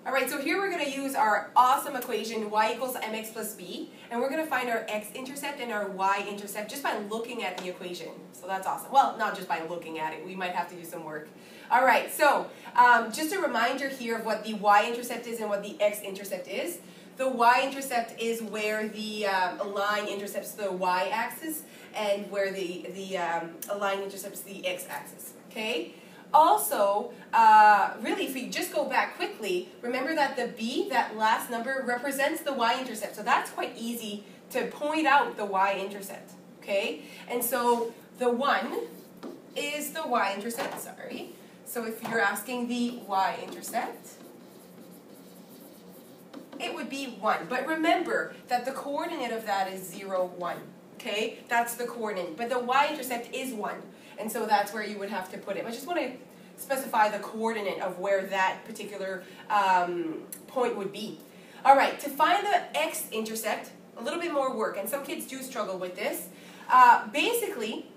Alright, so here we're going to use our awesome equation y equals mx plus b, and we're going to find our x-intercept and our y-intercept just by looking at the equation. So that's awesome. Well, not just by looking at it, we might have to do some work. Alright, so just a reminder here of what the y-intercept is and what the x-intercept is. The y-intercept is where the line intercepts the y-axis and where the line intercepts the x-axis. Okay? Also, really, if we just go back quickly, remember that the b, that last number, represents the y-intercept. So that's quite easy to point out the y-intercept. Okay? And so the 1 is the y-intercept, sorry. So if you're asking the y-intercept, it would be 1. But remember that the coordinate of that is 0, 1. Okay? That's the coordinate. But the y-intercept is 1. And so that's where you would have to put it. I just want to specify the coordinate of where that particular point would be. Alright, to find the x-intercept, a little bit more work, and some kids do struggle with this. Basically,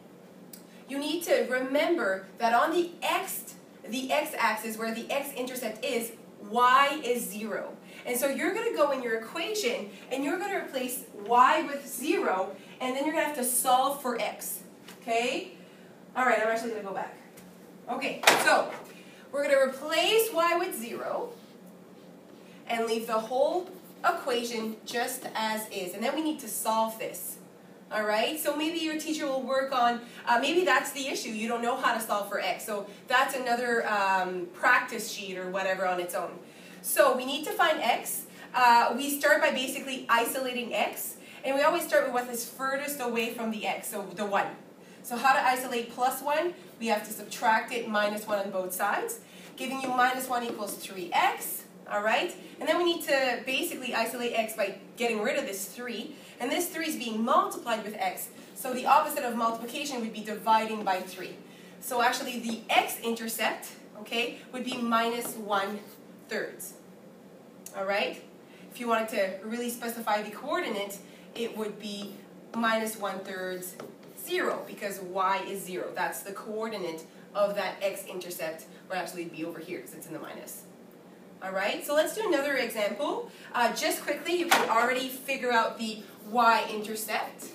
you need to remember that on the x-axis, where the x-intercept is, y is 0. And so you're going to go in your equation, and you're going to replace y with 0, and then you're going to have to solve for x. Okay? Alright, I'm actually going to go back. Okay, so we're going to replace y with 0 and leave the whole equation just as is. And then we need to solve this. Alright, so maybe your teacher will work on, maybe that's the issue, you don't know how to solve for x. So that's another practice sheet or whatever on its own. So we need to find x. We start by basically isolating x. And we always start with what is furthest away from the x, so the 1. So how to isolate plus 1? We have to subtract it minus 1 on both sides, giving you minus 1 equals 3x, alright? And then we need to basically isolate x by getting rid of this 3, and this 3 is being multiplied with x, so the opposite of multiplication would be dividing by 3. So actually the x-intercept, okay, would be minus 1/3, alright? If you wanted to really specify the coordinate, it would be minus 1/3 0, because y is 0. That's the coordinate of that x-intercept, would actually be over here because it's in the minus. Alright, so let's do another example. Just quickly, you can already figure out the y-intercept.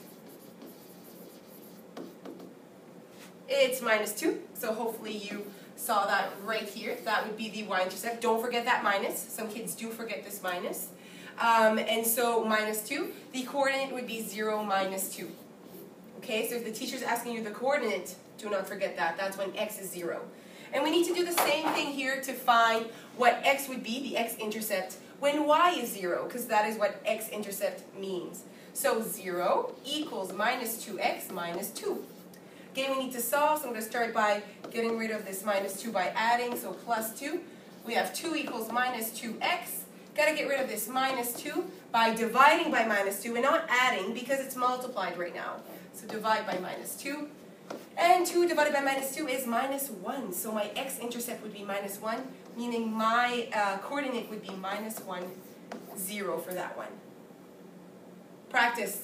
It's minus 2, so hopefully you saw that right here. That would be the y-intercept. Don't forget that minus. Some kids do forget this minus. And so minus 2, the coordinate would be 0 minus 2. Okay, so if the teacher's asking you the coordinate, do not forget that. That's when x is 0. And we need to do the same thing here to find what x would be, the x-intercept, when y is 0, because that is what x-intercept means. So 0 equals minus 2x minus 2. Again, we need to solve, so I'm going to start by getting rid of this minus 2 by adding, so plus 2. We have 2 equals minus 2x. Got to get rid of this minus 2 by dividing by minus 2 and not adding because it's multiplied right now. So divide by minus 2. And 2 divided by minus 2 is minus 1. So my x-intercept would be minus 1, meaning my coordinate would be minus 1, 0 for that one. Practice.